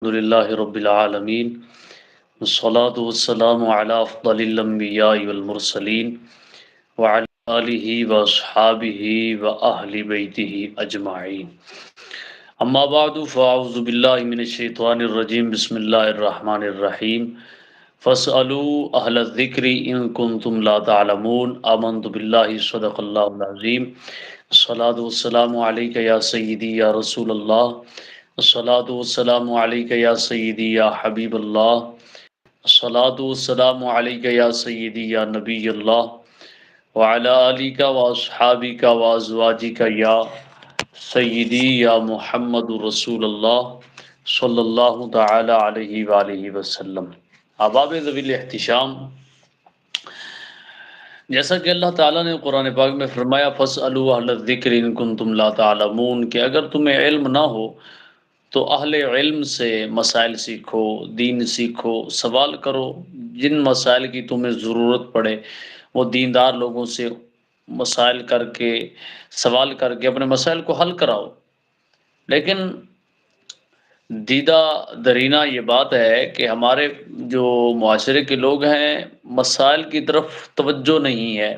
الحمد لله رب العالمين والصلاة والسلام على أفضل الأنبياء والمرسلين وعلى آله وأصحابه وأهل بيته أجمعين أما بعد فأعوذ بالله من الشيطان الرجيم بسم الله الرحمن الرحيم فاسألوا أهل الذكر إن كنتم لا تعلمون آمنت بالله صدق الله العظيم الصلاة والسلام عليك يا سيدي يا رسول الله الصلاة والسلام عليك يا سيدي يا حبيب الله الصلاة والسلام عليك يا سيدي يا نبي الله وعلى آلك وأصحابك وأزواجك يا سيدي يا محمد رسول الله صلی اللہ تعالی علیہ وآلہ وسلم۔ احباب ذوی الاحتشام، جیسا کہ اللہ تعالیٰ نے قرآن پاک میں فرمایا فَاسْأَلُوا أَهْلَ الذِّكْرِ إِن كُنتُمْ لَا تَعْلَمُونَ کہ اگر تمہیں علم نہ ہو تو اہل علم سے مسائل سیکھو، دین سیکھو، سوال کرو، جن مسائل کی تمہیں ضرورت پڑے وہ دیندار لوگوں سے مسائل کر کے سوال کر کے اپنے مسائل کو حل کراؤ۔ لیکن دیدہ درینہ یہ بات ہے کہ ہمارے جو معاشرے کے لوگ ہیں مسائل کی طرف توجہ نہیں ہے،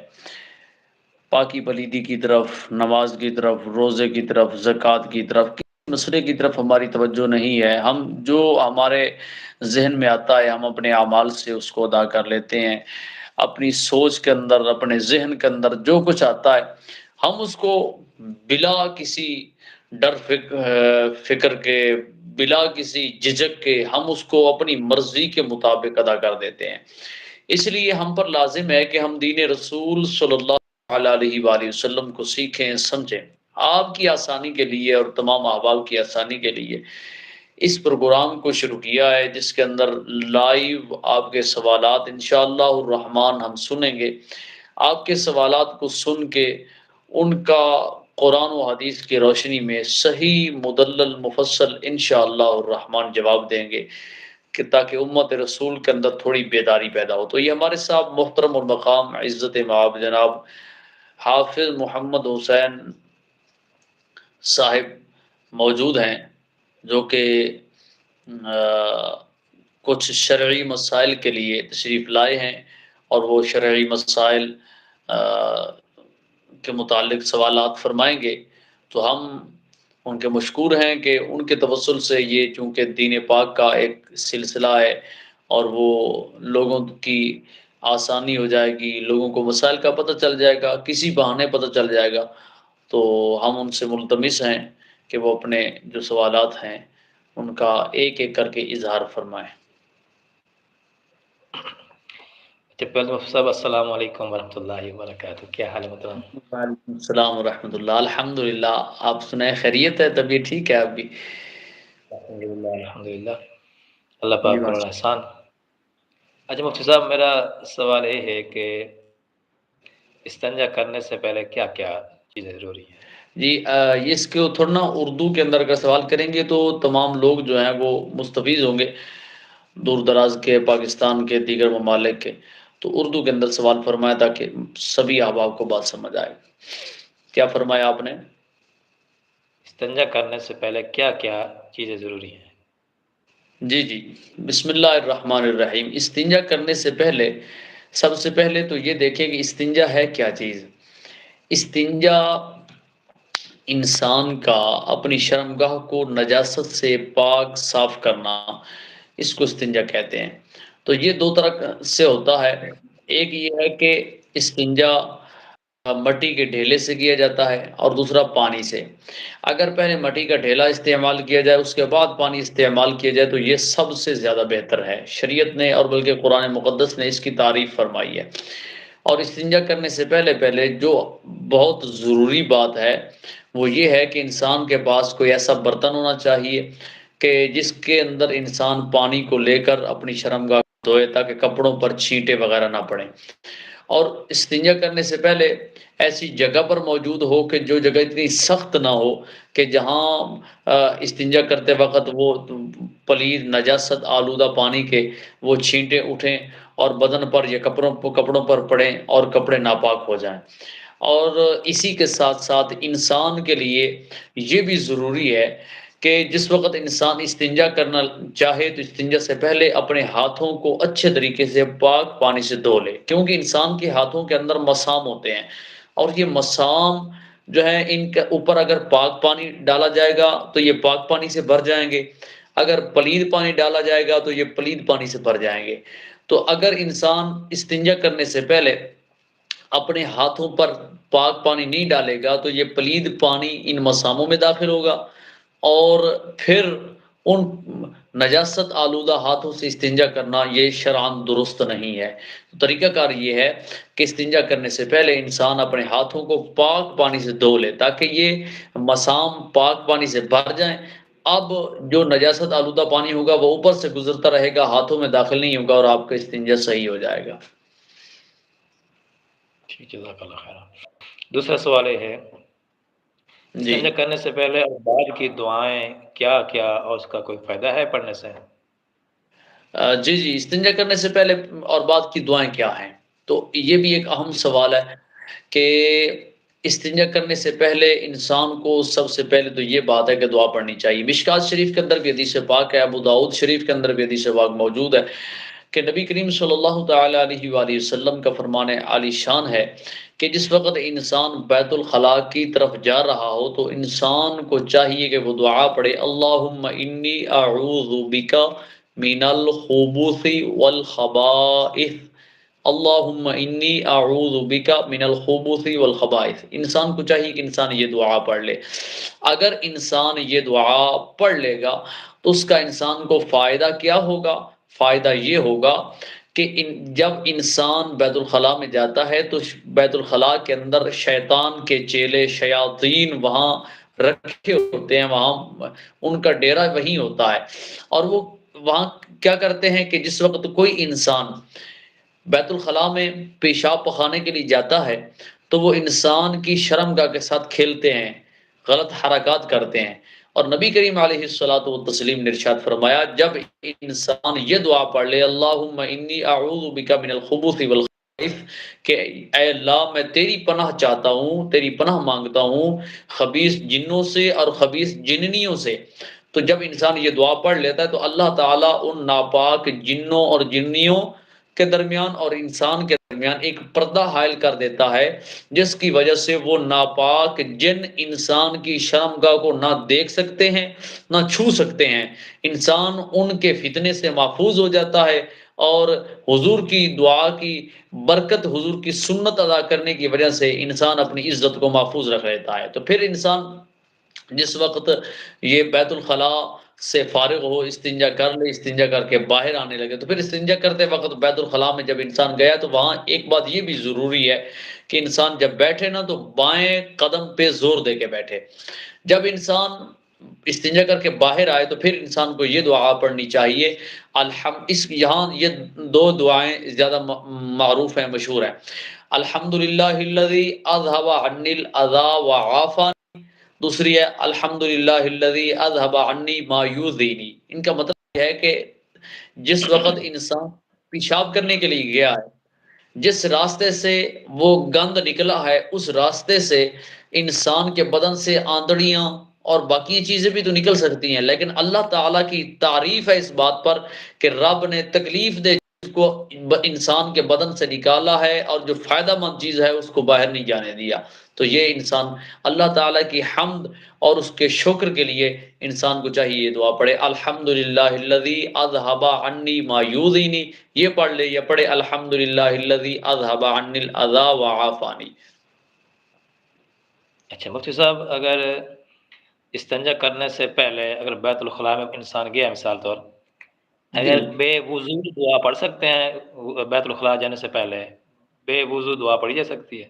پاکی پلیدی کی طرف، نماز کی طرف، روزے کی طرف، زکوٰۃ کی طرف، مسئلے کی طرف ہماری توجہ نہیں ہے۔ ہم جو ہمارے ذہن میں آتا ہے ہم اپنے اعمال سے اس کو ادا کر لیتے ہیں، اپنی سوچ کے اندر، اپنے ذہن کے اندر جو کچھ آتا ہے ہم اس کو بلا کسی ڈر فکر کے، بلا کسی جھجک کے ہم اس کو اپنی مرضی کے مطابق ادا کر دیتے ہیں۔ اس لیے ہم پر لازم ہے کہ ہم دین رسول صلی اللہ علیہ وآلہ وسلم کو سیکھیں، سمجھیں۔ آپ کی آسانی کے لیے اور تمام احباب کی آسانی کے لیے اس پروگرام کو شروع کیا ہے، جس کے اندر لائیو آپ کے سوالات انشاءاللہ الرحمن ہم سنیں گے۔ آپ کے سوالات کو سن کے ان کا قرآن و حدیث کی روشنی میں صحیح مدلل مفصل انشاءاللہ الرحمن جواب دیں گے کہ تاکہ امت رسول کے اندر تھوڑی بیداری پیدا ہو۔ تو یہ ہمارے صاحب محترم المقام عزت مآب جناب حافظ محمد حسین صاحب موجود ہیں، جو کہ کچھ شرعی مسائل کے لیے تشریف لائے ہیں اور وہ شرعی مسائل کے متعلق سوالات فرمائیں گے۔ تو ہم ان کے مشکور ہیں کہ ان کے توسل سے یہ چونکہ دین پاک کا ایک سلسلہ ہے اور وہ لوگوں کی آسانی ہو جائے گی، لوگوں کو مسائل کا پتہ چل جائے گا، کسی بہانے پتہ چل جائے گا۔ تو ہم ان سے ملتمس ہیں کہ وہ اپنے جو سوالات ہیں ان کا ایک ایک کر کے اظہار فرمائیں۔ صاحب السلام علیکم ورحمۃ اللہ وبرکاتہ، کیا حال ہے محترم؟ وعلیکم السلام ورحمۃ اللہ، الحمدللہ۔ آپ سنائیں، خیریت ہے؟ طبیعت ٹھیک ہے آپ بھی؟ الحمدللہ اللہ پاک کا بڑا احسان۔ اچھا مفتی صاحب، میرا سوال یہ ہے کہ استنجا کرنے سے پہلے کیا کیا چیزیں ضروری ہیں؟ جی اس کو تھوڑا نا اردو کے اندر کا سوال کریں گے تو تمام لوگ جو ہیں وہ مستفیض ہوں گے، دور دراز کے، پاکستان کے، دیگر ممالک کے۔ تو اردو کے اندر سوال فرمایا تاکہ سبھی احباب کو بات سمجھ آئے۔ کیا فرمایا آپ نے؟ استنجا کرنے سے پہلے کیا کیا چیزیں ضروری ہیں؟ جی بسم اللہ الرحمن الرحیم۔ استنجا کرنے سے پہلے سب سے پہلے تو یہ دیکھیں کہ استنجا ہے کیا چیز۔ استنجا انسان کا اپنی شرمگاہ کو نجاست سے پاک صاف کرنا، اس کو استنجا کہتے ہیں۔ تو یہ دو طرح سے ہوتا ہے، ایک یہ ہے کہ استنجا مٹی کے ڈھیلے سے کیا جاتا ہے اور دوسرا پانی سے۔ اگر پہلے مٹی کا ڈھیلا استعمال کیا جائے اس کے بعد پانی استعمال کیا جائے تو یہ سب سے زیادہ بہتر ہے۔ شریعت نے اور بلکہ قرآن مقدس نے اس کی تعریف فرمائی ہے۔ اور استنجا کرنے سے پہلے جو بہت ضروری بات ہے وہ یہ ہے کہ انسان کے پاس کوئی ایسا برتن ہونا چاہیے کہ جس کے اندر انسان پانی کو لے کر اپنی شرمگاہ دھوئے تاکہ کپڑوں پر چھینٹے وغیرہ نہ پڑیں۔ اور استنجا کرنے سے پہلے ایسی جگہ پر موجود ہو کہ جو جگہ اتنی سخت نہ ہو کہ جہاں استنجا کرتے وقت وہ پلید نجاست آلودہ پانی کے وہ چھینٹے اٹھیں اور بدن پر یا کپڑوں پر پڑیں اور کپڑے ناپاک ہو جائیں۔ اور اسی کے ساتھ ساتھ انسان کے لیے یہ بھی ضروری ہے کہ جس وقت انسان استنجا کرنا چاہے تو استنجا سے پہلے اپنے ہاتھوں کو اچھے طریقے سے پاک پانی سے دھو لے، کیونکہ انسان کے ہاتھوں کے اندر مسام ہوتے ہیں، اور یہ مسام جو ہے ان کے اوپر اگر پاک پانی ڈالا جائے گا تو یہ پاک پانی سے بھر جائیں گے، اگر پلید پانی ڈالا جائے گا تو یہ پلید پانی سے بھر جائیں گے۔ تو اگر انسان استنجا کرنے سے پہلے اپنے ہاتھوں پر پاک پانی نہیں ڈالے گا تو یہ پلید پانی ان مساموں میں داخل ہوگا، اور پھر ان نجاست آلودہ ہاتھوں سے استنجا کرنا یہ شرعاً درست نہیں ہے۔ طریقہ کار یہ ہے کہ استنجا کرنے سے پہلے انسان اپنے ہاتھوں کو پاک پانی سے دھو لے تاکہ یہ مسام پاک پانی سے بھر جائیں۔ اب جو نجاست آلودہ پانی ہوگا وہ اوپر سے گزرتا رہے گا، ہاتھوں میں داخل نہیں ہوگا، اور آپ کا استنجا صحیح ہو جائے گا۔ ٹھیک ہے، جزاک اللہ خیر۔ دوسرا سوال یہ ہے، جی استنجا کرنے سے پہلے اور بعد کی دعائیں کیا کیا، اور اس کا کوئی فائدہ ہے پڑھنے سے؟ جی جی، استنجا کرنے سے پہلے اور بعد کی دعائیں کیا ہیں؟ تو یہ بھی ایک اہم سوال ہے کہ استنجا کرنے سے پہلے انسان کو سب سے پہلے تو یہ بات ہے کہ دعا پڑھنی چاہیے۔ مشکات شریف کے اندر بھی حدیث پاک ہے، ابو داؤد شریف کے اندر بھی حدیث پاک موجود ہے کہ نبی کریم صلی اللہ تعالی علیہ وآلہ وسلم کا فرمان عالی شان ہے کہ جس وقت انسان بیت الخلاء کی طرف جا رہا ہو تو انسان کو چاہیے کہ وہ دعا پڑھے، اللہم انی اعوذ بک من الخبث والخبائث، اللہم انی اعوذ بک من الخبث والخبائث۔ انسان کو چاہیے کہ انسان یہ دعا پڑھ لے۔ اگر انسان یہ دعا پڑھ لے گا تو اس کا انسان کو فائدہ کیا ہوگا؟ فائدہ یہ ہوگا کہ جب انسان بیت الخلاء میں جاتا ہے تو بیت الخلاء کے اندر شیطان کے چیلے شیاطین وہاں رکھے ہوتے ہیں، وہاں ان کا ڈیرا وہیں ہوتا ہے، اور وہ وہاں کیا کرتے ہیں کہ جس وقت کوئی انسان بیت الخلاء میں پیشاب پخانے کے لیے جاتا ہے تو وہ انسان کی شرمگاہ کے ساتھ کھیلتے ہیں، غلط حرکات کرتے ہیں، اور نبی کریم علیہ الصلوۃ والتسلیم نے ارشاد فرمایا جب انسان یہ دعا پڑھ لے اللہم انی اعوذ بک من الخبث والخبائث، کہ اے اللہ میں تیری پناہ چاہتا ہوں، تیری پناہ مانگتا ہوں خبیث جنوں سے اور خبیث جننیوں سے، تو جب انسان یہ دعا پڑھ لیتا ہے تو اللہ تعالیٰ ان ناپاک جنوں اور جنیوں کے درمیان اور انسان کے درمیان ایک پردہ حائل کر دیتا ہے، جس کی وجہ سے وہ ناپاک جن انسان کی شرمگاہ کو نہ دیکھ سکتے ہیں نہ چھو سکتے ہیں، انسان ان کے فتنے سے محفوظ ہو جاتا ہے، اور حضور کی دعا کی برکت، حضور کی سنت ادا کرنے کی وجہ سے انسان اپنی عزت کو محفوظ رکھ لیتا ہے۔ تو پھر انسان جس وقت یہ بیت الخلاء سے فارغ ہو، استنجا کر لے، استنجا کر کے باہر آنے لگے، تو پھر استنجا کرتے وقت بیت الخلاء میں جب انسان گیا تو وہاں ایک بات یہ بھی ضروری ہے کہ انسان جب بیٹھے نا تو بائیں قدم پہ زور دے کے بیٹھے۔ جب انسان استنجا کر کے باہر آئے تو پھر انسان کو یہ دعا پڑھنی چاہیے، یہاں یہ دو دعائیں زیادہ معروف ہیں، مشہور ہیں، الحمدللہ الذی اذھب عنی الاذی وعافانی، دوسری ہے الحمدللہ الذی اذھب عنی ما یؤذینی۔ ان کا مطلب یہ ہے کہ جس وقت انسان پیشاب کرنے کے لیے گیا ہے، جس راستے سے وہ گند نکلا ہے اس راستے سے انسان کے بدن سے آندڑیاں اور باقی چیزیں بھی تو نکل سکتی ہیں، لیکن اللہ تعالیٰ کی تعریف ہے اس بات پر کہ رب نے تکلیف دے اس کو انسان کے بدن سے نکالا ہے، اور جو فائدہ مند چیز ہے اس کو باہر نہیں جانے دیا۔ تو یہ انسان اللہ تعالیٰ کی حمد اور اس کے شکر کے لیے انسان کو چاہیے یہ دعا پڑھے، الحمدللہ الذی اذھب عنی ما یؤذینی، یہ پڑھ لے یا پڑھے الحمدللہ الذی اذھب عنی الاذی وعافانی۔ اچھا مفتی صاحب، اگر استنجا کرنے سے پہلے اگر بیت الخلاء میں انسان گیا مثال طور، جی اگر بے وضو دعا پڑھ سکتے ہیں بیت الخلاء جانے سے پہلے؟ بے وضو دعا پڑھی جا سکتی ہے؟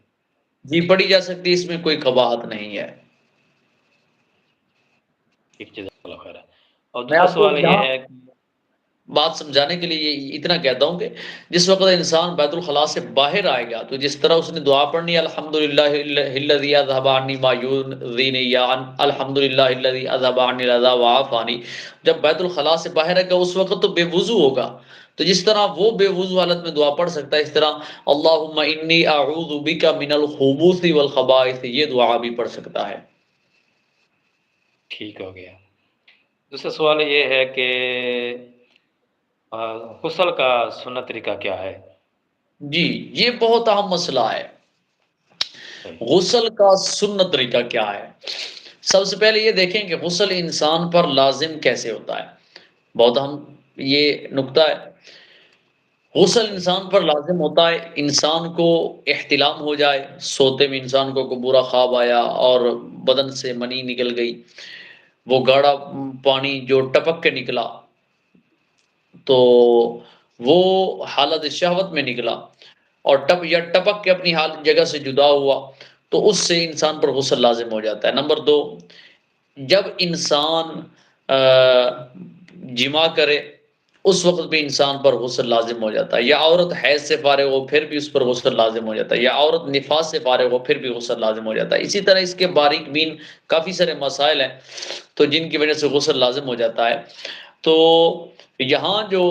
جی پڑھی جا سکتی ہے، اس میں کوئی قباحت نہیں ہے۔ ٹھیک، جزاک اللہ خیر۔ اور میں دوسرا آپ کو سوال یہ یہاں ہے، بات سمجھانے کے لیے اتنا کہتا ہوں کہ جس وقت انسان بیت الخلاء سے باہر آئے گا تو جس طرح اس نے دعا پڑھنی الحمدللہ الذی اذھب عنی ما یؤذینی یا الحمدللہ الذی اذھب عنی الاذی وعافانی، جب بیت الخلاء سے باہر آئے گا اس وقت تو بے وضو ہوگا، تو جس طرح وہ بے وضو حالت میں دعا پڑھ سکتا ہے، اس طرح اللہم انی اعوذ بک من الخبث والخبائث یہ دعا بھی پڑھ سکتا ہے۔ ٹھیک ہو گیا۔ دوسرا سوال یہ ہے کہ غسل کا سنت طریقہ کیا ہے؟ جی یہ بہت اہم مسئلہ ہے، صحیح۔ غسل کا سنت طریقہ کیا ہے؟ سب سے پہلے یہ دیکھیں کہ غسل انسان پر لازم کیسے ہوتا ہے، بہت اہم یہ نقطہ ہے۔ غسل صحیح۔ انسان پر لازم ہوتا ہے انسان کو احتلام ہو جائے، سوتے میں انسان کو کوئی برا خواب آیا اور بدن سے منی نکل گئی، وہ گاڑا پانی جو ٹپک کے نکلا تو وہ حالت شہوت میں نکلا اور ٹپک کے اپنی حال جگہ سے جدا ہوا تو اس سے انسان پر غسل لازم ہو جاتا ہے۔ نمبر دو، جب انسان جمع کرے اس وقت بھی انسان پر غسل لازم ہو جاتا ہے، یا عورت حیض سے فارغ ہو پھر بھی اس پر غسل لازم ہو جاتا ہے، یا عورت نفاس سے فارغ ہو پھر بھی غسل لازم ہو جاتا ہے۔ اسی طرح اس کے باریک بین کافی سارے مسائل ہیں تو جن کی وجہ سے غسل لازم ہو جاتا ہے۔ تو یہاں جو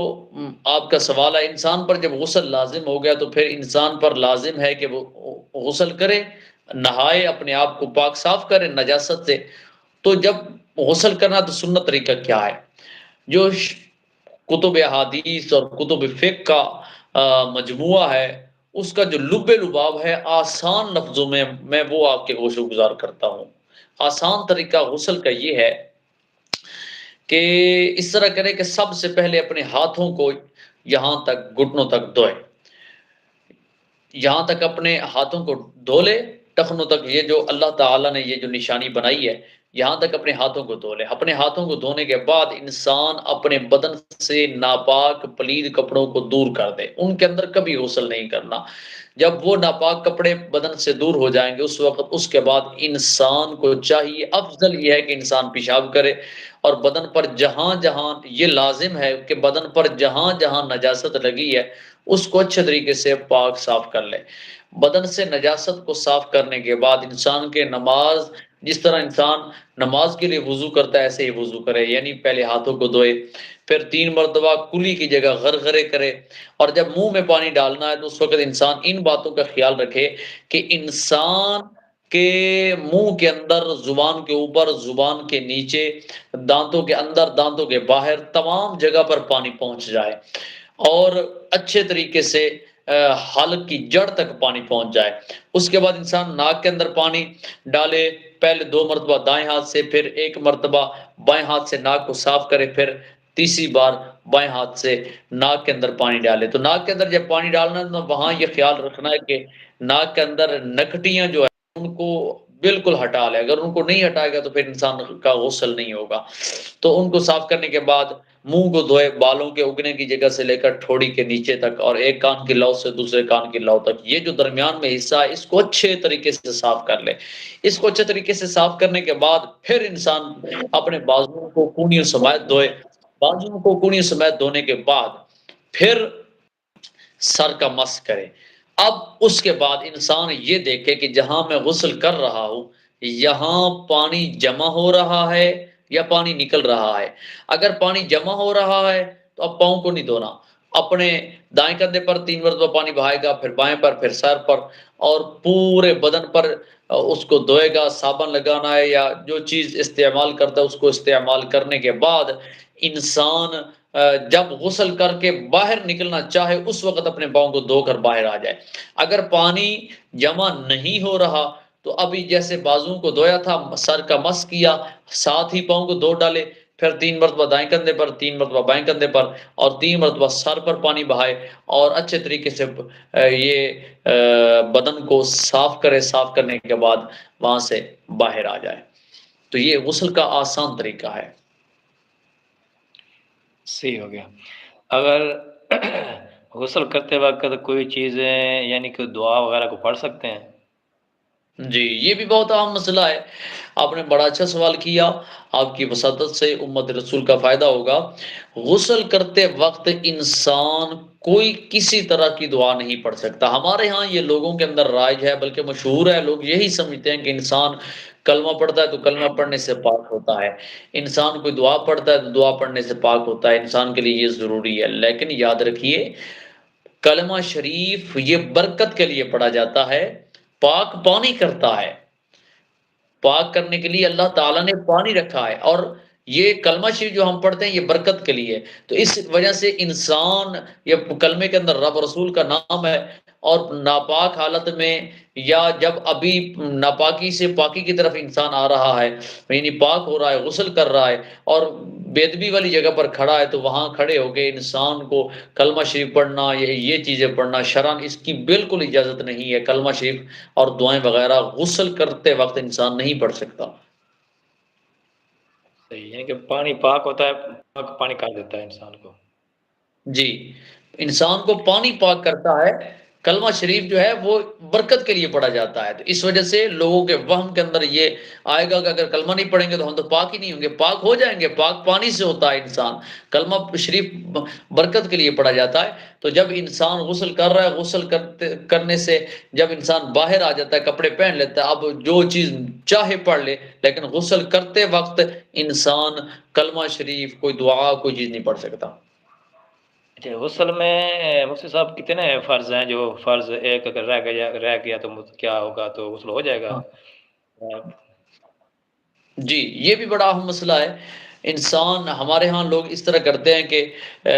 آپ کا سوال ہے، انسان پر جب غسل لازم ہو گیا تو پھر انسان پر لازم ہے کہ وہ غسل کرے، نہائے، اپنے آپ کو پاک صاف کرے نجاست سے۔ تو جب غسل کرنا تو سنت طریقہ کیا ہے؟ جو کتب احادیث اور کتب فقہ کا مجموعہ ہے، اس کا جو لب لباب ہے آسان لفظوں میں وہ آپ کے گوش گزار کرتا ہوں۔ آسان طریقہ غسل کا یہ ہے کہ اس طرح کرے کہ سب سے پہلے اپنے ہاتھوں کو یہاں تک گھٹنوں تک دھوئے، یہاں تک اپنے ہاتھوں کو دھو لے، ٹخنوں تک، یہ جو اللہ تعالیٰ نے یہ جو نشانی بنائی ہے یہاں تک اپنے ہاتھوں کو دھو لے۔ اپنے ہاتھوں کو دھونے کے بعد انسان اپنے بدن سے ناپاک پلید کپڑوں کو دور کر دے، ان کے اندر کبھی غسل نہیں کرنا۔ جب وہ ناپاک کپڑے بدن سے دور ہو جائیں گے اس وقت اس کے بعد انسان کو چاہیے، افضل یہ ہے کہ انسان پیشاب کرے اور بدن پر جہاں جہاں یہ لازم ہے کہ بدن پر جہاں جہاں نجاست لگی ہے اس کو اچھے طریقے سے پاک صاف کر لے۔ بدن سے نجاست کو صاف کرنے کے بعد انسان کے نماز، جس طرح انسان نماز کے لیے وضو کرتا ہے ایسے ہی وضو کرے، یعنی پہلے ہاتھوں کو دھوئے، پھر 3 مرتبہ کلی کی جگہ غرغرے کرے، اور جب منہ میں پانی ڈالنا ہے تو اس وقت انسان ان باتوں کا خیال رکھے کہ انسان کے منہ کے اندر، زبان کے اوپر، زبان کے نیچے، دانتوں کے اندر، دانتوں کے باہر، تمام جگہ پر پانی پہنچ جائے اور اچھے طریقے سے حلق کی جڑ تک پانی پہنچ جائے۔ اس کے بعد انسان ناک کے اندر پانی ڈالے، پہلے 2 مرتبہ دائیں ہاتھ سے، پھر 1 مرتبہ بائیں ہاتھ سے ناک کو صاف کرے، پھر تیسری بار بائیں ہاتھ سے ناک کے اندر پانی ڈالے۔ تو ناک کے اندر جب پانی ڈالنا ہے تو وہاں یہ خیال رکھنا ہے کہ ناک کے اندر نکٹیاں جو ہیں ان کو بالکل ہٹا لے، اگر ان کو نہیں ہٹائے گا تو پھر انسان کا غسل نہیں ہوگا۔ تو ان کو صاف کرنے کے بعد منہ کو دھوئے، بالوں کے اگنے کی جگہ سے لے کر ٹھوڑی کے نیچے تک، اور ایک کان کی لو سے دوسرے کان کی لو تک، یہ جو درمیان میں حصہ ہے اس کو اچھے طریقے سے صاف کر لے۔ اس کو اچھے طریقے سے صاف کرنے کے بعد پھر انسان اپنے بازوؤں کو کونیوں سمیت دھوئے، بازوؤں کو کونیوں سمیت دھونے کے بعد پھر سر کا مسح کرے۔ اب اس کے بعد انسان یہ دیکھے کہ جہاں میں غسل کر رہا ہوں یہاں پانی جمع ہو رہا ہے یا پانی نکل رہا ہے۔ اگر پانی جمع ہو رہا ہے تو اب پاؤں کو نہیں دھونا، اپنے دائیں کندھے پر 3 مرتبہ پانی بہائے گا، پھر بائیں پر، پھر سر پر، اور پورے بدن پر اس کو دھوئے گا۔ صابن لگانا ہے یا جو چیز استعمال کرتا ہے اس کو استعمال کرنے کے بعد انسان جب غسل کر کے باہر نکلنا چاہے اس وقت اپنے پاؤں کو دھو کر باہر آ جائے۔ اگر پانی جمع نہیں ہو رہا تو ابھی جیسے بازوؤں کو دھویا تھا، سر کا مسح کیا، ساتھ ہی پاؤں کو دھو ڈالے، پھر 3 مرتبہ دائیں کندھے پر، 3 مرتبہ بائیں کندھے پر، اور 3 مرتبہ سر پر پانی بہائے، اور اچھے طریقے سے یہ بدن کو صاف کرے۔ صاف کرنے کے بعد وہاں سے باہر آ جائے۔ تو یہ غسل کا آسان طریقہ ہے۔ صحیح ہو گیا۔ اگر غسل کرتے وقت کوئی چیزیں یعنی کہ دعا وغیرہ کو پڑھ سکتے ہیں؟ جی یہ بھی بہت اہم مسئلہ ہے، آپ نے بڑا اچھا سوال کیا، آپ کی وساطت سے امت رسول کا فائدہ ہوگا۔ غسل کرتے وقت انسان کوئی کسی طرح کی دعا نہیں پڑھ سکتا۔ ہمارے ہاں یہ لوگوں کے اندر رائج ہے، بلکہ مشہور ہے، لوگ یہی سمجھتے ہیں کہ انسان کلمہ پڑھتا ہے تو کلمہ پڑھنے سے پاک ہوتا ہے، انسان کوئی دعا پڑھتا ہے تو دعا پڑھنے سے پاک ہوتا ہے، انسان کے لیے یہ ضروری ہے۔ لیکن یاد رکھیے کلمہ شریف یہ برکت کے لیے پڑھا جاتا ہے، پاک پانی کرتا ہے، پاک کرنے کے لیے اللہ تعالیٰ نے پانی رکھا ہے، اور یہ کلمہ شریف جو ہم پڑھتے ہیں یہ برکت کے لیے، تو اس وجہ سے انسان، یہ کلمے کے اندر رب رسول کا نام ہے، اور ناپاک حالت میں یا جب ابھی ناپاکی سے پاکی کی طرف انسان آ رہا ہے، یعنی پاک ہو رہا ہے، غسل کر رہا ہے اور بے ادبی والی جگہ پر کھڑا ہے، تو وہاں کھڑے ہو کے انسان کو کلمہ شریف پڑھنا، یہ چیزیں پڑھنا شرعاً اس کی بالکل اجازت نہیں ہے۔ کلمہ شریف اور دعائیں وغیرہ غسل کرتے وقت انسان نہیں پڑھ سکتا۔ صحیح، یعنی کہ پانی پاک ہوتا ہے، پاک پانی کر دیتا ہے انسان کو۔ جی، انسان کو پانی پاک کرتا ہے، کلمہ شریف جو ہے وہ برکت کے لیے پڑھا جاتا ہے، تو اس وجہ سے لوگوں کے وہم کے اندر یہ آئے گا کہ اگر کلمہ نہیں پڑھیں گے تو ہم تو پاک ہی نہیں ہوں گے۔ پاک ہو جائیں گے، پاک پانی سے ہوتا ہے انسان، کلمہ شریف برکت کے لیے پڑھا جاتا ہے۔ تو جب انسان غسل کر رہا ہے، غسل کرنے سے جب انسان باہر آ جاتا ہے، کپڑے پہن لیتا ہے، اب جو چیز چاہے پڑھ لے، لیکن غسل کرتے وقت انسان کلمہ شریف، کوئی دعا، کوئی چیز نہیں پڑھ سکتا۔ اچھا، غسل میں مفتی صاحب کتنے فرض ہیں؟ جو فرض ایک اگر رہ گیا تو کیا ہوگا؟ تو غسل ہو جائے گا؟ ہاں جی، یہ بھی بڑا اہم مسئلہ ہے۔ انسان، ہمارے ہاں لوگ اس طرح کرتے ہیں کہ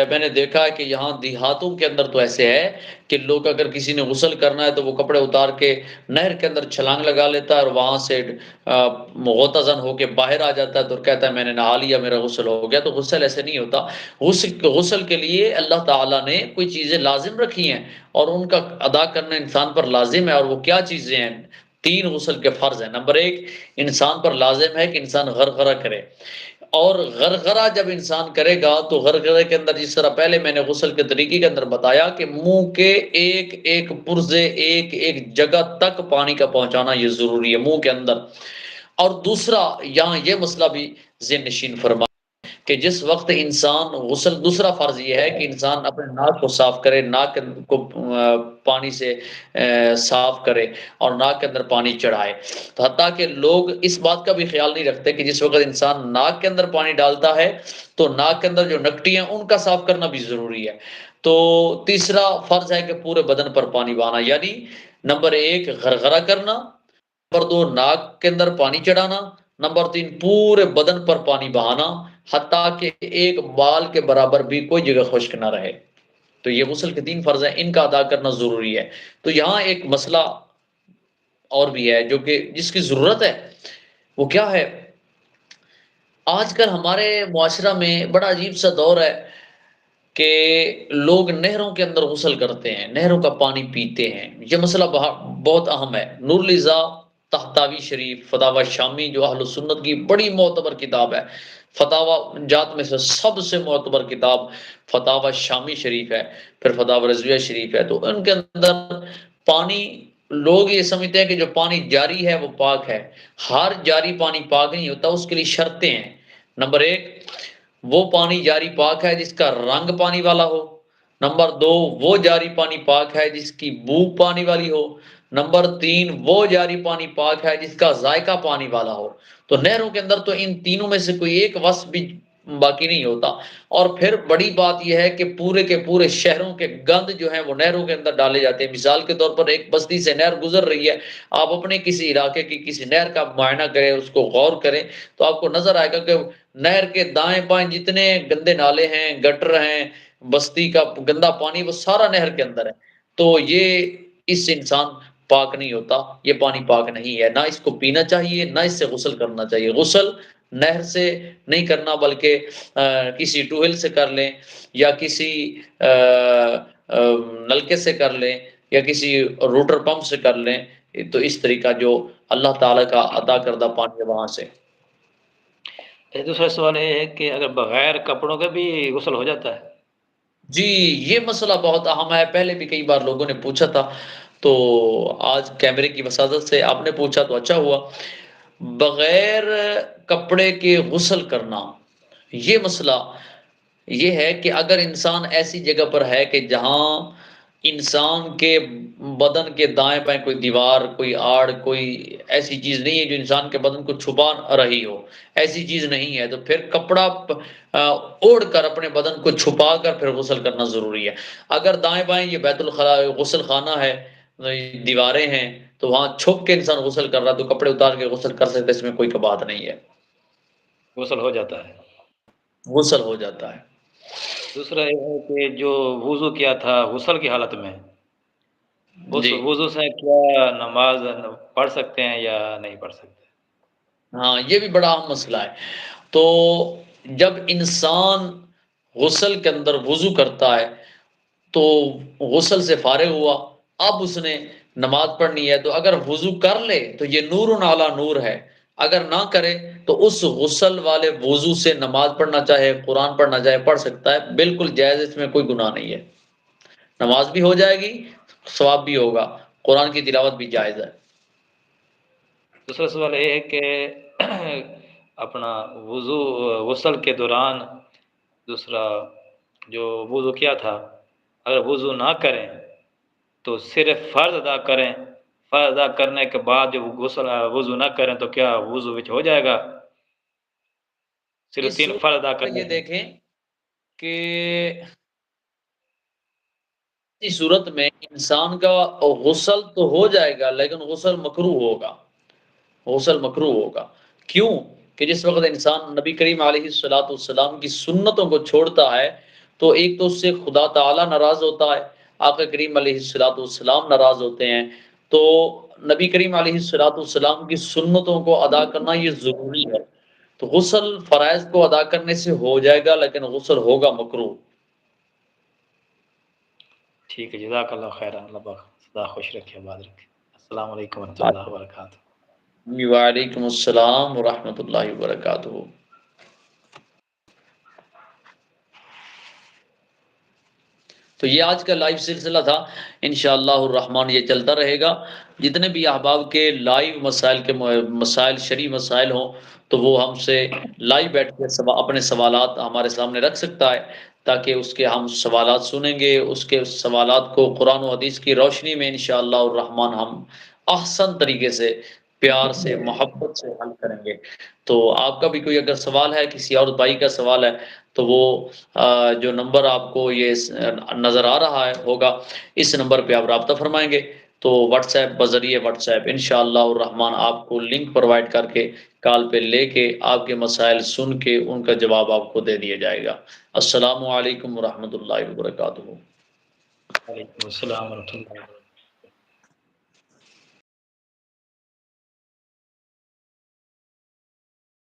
میں نے دیکھا ہے کہ یہاں دیہاتوں کے اندر تو ایسے ہے کہ لوگ اگر کسی نے غسل کرنا ہے تو وہ کپڑے اتار کے نہر کے اندر چھلانگ لگا لیتا ہے اور وہاں سے مغتزن ہو کے باہر آ جاتا ہے، تو کہتا ہے میں نے نہا لیا، میرا غسل ہو گیا۔ تو غسل ایسے نہیں ہوتا۔ غسل کے لیے اللہ تعالیٰ نے کوئی چیزیں لازم رکھی ہیں اور ان کا ادا کرنا انسان پر لازم ہے، اور وہ کیا چیزیں ہیں؟ 3 غسل کے فرض ہیں۔ نمبر 1، انسان پر لازم ہے کہ انسان غرغرہ کرے، اور غرغرہ جب انسان کرے گا تو غرغرے کے اندر، جس طرح پہلے میں نے غسل کے طریقے کے اندر بتایا کہ منہ کے ایک ایک پرزے، ایک ایک جگہ تک پانی کا پہنچانا یہ ضروری ہے، منہ کے اندر۔ اور دوسرا، یہاں یہ مسئلہ بھی ذہن نشین فرما کہ جس وقت انسان غسل، دوسرا فرض یہ ہے کہ انسان اپنے ناک کو صاف کرے، ناک کو پانی سے صاف کرے اور ناک کے اندر پانی چڑھائے۔ تو حتیٰ کہ لوگ اس بات کا بھی خیال نہیں رکھتے کہ جس وقت انسان ناک کے اندر پانی ڈالتا ہے تو ناک کے اندر جو نکٹی ہیں ان کا صاف کرنا بھی ضروری ہے۔ تو تیسرا فرض ہے کہ پورے بدن پر پانی بہانا، یعنی نمبر 1 غرغرہ کرنا، نمبر 2 ناک کے اندر پانی چڑھانا، نمبر 3 پورے بدن پر پانی بہانا، حتیٰ کہ ایک بال کے برابر بھی کوئی جگہ خشک نہ رہے۔ تو یہ غسل کے 3 فرض ہیں، ان کا ادا کرنا ضروری ہے۔ تو یہاں ایک مسئلہ اور بھی ہے جو کہ جس کی ضرورت ہے، وہ کیا ہے؟ آج کل ہمارے معاشرہ میں بڑا عجیب سا دور ہے کہ لوگ نہروں کے اندر غسل کرتے ہیں، نہروں کا پانی پیتے ہیں۔ یہ مسئلہ بہت اہم ہے۔ نور الزا تحتاوی شریف، فتاوی شامی، جو اہل سنت کی بڑی معتبر کتاب ہے، فتاوی جات میں سے سب سے معتبر کتاب فتاوی شامی شریف ہے، پھر فتاوی رضویہ شریف ہے۔ تو ان کے اندر پانی، لوگ یہ سمجھتے ہیں کہ جو پانی جاری ہے وہ پاک ہے۔ ہر جاری پانی پاک نہیں ہوتا، اس کے لیے شرطیں ہیں۔ نمبر 1، وہ پانی جاری پاک ہے جس کا رنگ پانی والا ہو۔ نمبر 2، وہ جاری پانی پاک ہے جس کی بو پانی والی ہو۔ نمبر 3، وہ جاری پانی پاک ہے جس کا ذائقہ پانی والا ہو۔ تو نہروں کے اندر تو ان تینوں میں سے کوئی ایک وصف بھی باقی نہیں ہوتا۔ اور پھر بڑی بات یہ ہے کہ پورے کے پورے شہروں کے گند جو ہیں وہ نہروں کے اندر ڈالے جاتے ہیں۔ مثال کے طور پر ایک بستی سے نہر گزر رہی ہے، آپ اپنے کسی علاقے کی کسی نہر کا معائنہ کریں، اس کو غور کریں، تو آپ کو نظر آئے گا کہ نہر کے دائیں بائیں جتنے گندے نالے ہیں، گٹر ہیں، بستی کا گندا پانی، وہ سارا نہر کے اندر ہے۔ تو یہ اس سے انسان پاک نہیں ہوتا، یہ پانی پاک نہیں ہے، نہ اس کو پینا چاہیے، نہ اس سے غسل کرنا چاہیے۔ غسل نہر سے نہیں کرنا، بلکہ کسی ٹوہل سے کر لیں، یا کسی نلکے سے کر لیں، یا کسی روٹر پمپ سے کر لیں۔ تو اس طریقہ جو اللہ تعالیٰ کا عطا کردہ پانی ہے وہاں سے۔ دوسرا سوال یہ ہے کہ اگر بغیر کپڑوں کے بھی غسل ہو جاتا ہے؟ جی، یہ مسئلہ بہت اہم ہے، پہلے بھی کئی بار لوگوں نے پوچھا تھا، تو آج کیمرے کی وساطت سے آپ نے پوچھا تو اچھا ہوا۔ بغیر کپڑے کے غسل کرنا، یہ مسئلہ یہ ہے کہ اگر انسان ایسی جگہ پر ہے کہ جہاں انسان کے بدن کے دائیں بائیں کوئی دیوار، کوئی آڑ، کوئی ایسی چیز نہیں ہے جو انسان کے بدن کو چھپا رہی ہو، ایسی چیز نہیں ہے، تو پھر کپڑا اوڑھ کر اپنے بدن کو چھپا کر پھر غسل کرنا ضروری ہے۔ اگر دائیں بائیں یہ بیت الخلا غسل خانہ ہے، دیواریں ہیں، تو وہاں چھپ کے انسان غسل کر رہا ہے تو کپڑے اتار کے غسل کر سکتے، اس میں کوئی بات نہیں ہے۔ غسل ہو جاتا ہے؟ غسل ہو جاتا ہے۔ دوسرا یہ ہے کہ جو وضو کیا تھا غسل کی حالت میں، اس جی وضو سے کیا نماز پڑھ سکتے ہیں یا نہیں پڑھ سکتے؟ ہاں، یہ بھی بڑا اہم مسئلہ ہے۔ تو جب انسان غسل کے اندر وضو کرتا ہے تو غسل سے فارغ ہوا، اب اس نے نماز پڑھنی ہے، تو اگر وضو کر لے تو یہ نور علی نور ہے، اگر نہ کرے تو اس غسل والے وضو سے نماز پڑھنا چاہے، قرآن پڑھنا چاہے، پڑھ سکتا ہے، بالکل جائز، اس میں کوئی گناہ نہیں ہے، نماز بھی ہو جائے گی، ثواب بھی ہوگا، قرآن کی تلاوت بھی جائز ہے۔ دوسرا سوال یہ ہے کہ اپنا وضو غسل کے دوران دوسرا جو وضو کیا تھا اگر وضو نہ کریں تو صرف فرض ادا کریں، فرض ادا کرنے کے بعد جو غسل وضو نہ کریں تو کیا وضو وچ ہو جائے گا صرف اس 3 فرض ادا صورت کرنے یہ سے؟ دیکھیں کہ اس صورت میں انسان کا غسل تو ہو جائے گا لیکن غسل مکروہ ہوگا، غسل مکروہ ہوگا۔ کیوں؟ کہ جس وقت انسان نبی کریم علیہ الصلوۃ والسلام کی سنتوں کو چھوڑتا ہے تو ایک تو اس سے خدا تعالی ناراض ہوتا ہے، آقا کریم علیہ الصلوۃ والسلام ناراض ہوتے ہیں، تو نبی کریم علیہ الصلوۃ والسلام کی سنتوں کو ادا کرنا یہ ضروری ہے۔ تو غسل فرائض کو ادا کرنے سے ہو جائے گا لیکن غسل ہوگا مکروہ۔ ٹھیک ہے، جزاک اللہ خیر، اللہ پاک سدا خوش رکھے، آباد رکھے۔ السلام علیکم ورحمۃ اللہ وبرکاتہ۔ وعلیکم السلام ورحمۃ اللہ وبرکاتہ۔ تو یہ آج کا لائیو سلسلہ تھا، انشاءاللہ الرحمن یہ چلتا رہے گا۔ جتنے بھی احباب کے لائیو مسائل شرعی مسائل ہوں تو وہ ہم سے لائیو بیٹھ کے اپنے سوالات ہمارے سامنے رکھ سکتا ہے، تاکہ اس کے ہم سوالات سنیں گے، اس کے سوالات کو قرآن و حدیث کی روشنی میں انشاءاللہ الرحمن ہم احسن طریقے سے، پیار سے، محبت سے حل کریں گے۔ تو آپ کا بھی کوئی اگر سوال ہے، کسی اور بھائی کا سوال ہے، تو وہ جو نمبر آپ کو یہ نظر آ رہا ہے ہوگا، اس نمبر پہ آپ رابطہ فرمائیں گے تو واٹس ایپ بذریعے واٹس ایپ انشاءاللہ الرحمن آپ کو لنک پرووائڈ کر کے کال پہ لے کے آپ کے مسائل سن کے ان کا جواب آپ کو دے دیا جائے گا۔ السلام علیکم ورحمۃ اللہ وبرکاتہ۔ وعلیکم السلام ورحمۃ اللہ وبرکاتہ۔